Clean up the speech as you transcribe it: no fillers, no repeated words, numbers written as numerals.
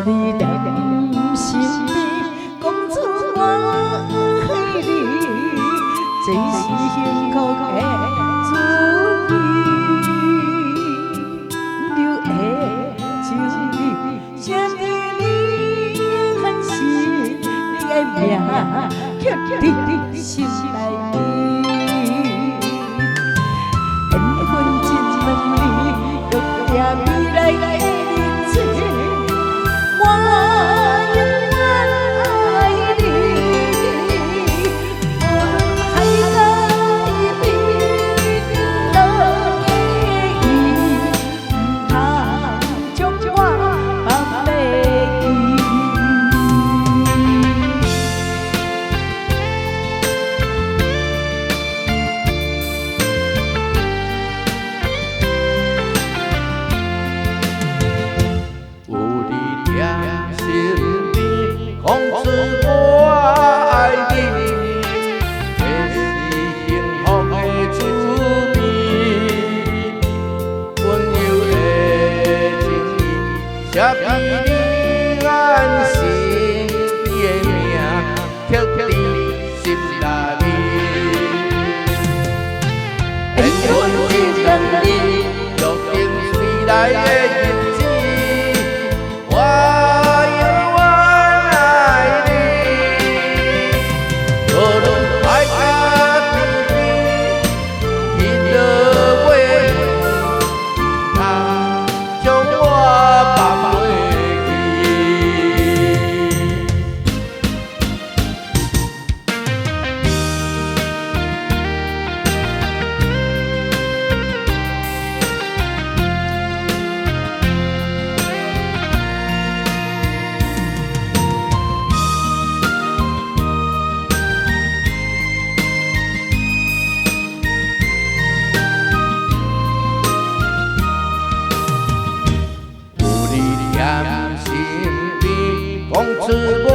你的心比公主我爱你，这是幸福的主意。你的情意，想你很心，你的命刻在心内。缘分真美丽，约定未来的日子。我永远爱你，无论海角边落的雨，唔通将我放袂记。有你在身边，公主我爱你，这是幸福的滋味。温柔的情意，写给你安心，你的名刻在心内。缘分真美丽，约定未来的日子。我永远爱你，无论海角天边，天落尾，唔通将我放袂记。有你在身边，公主我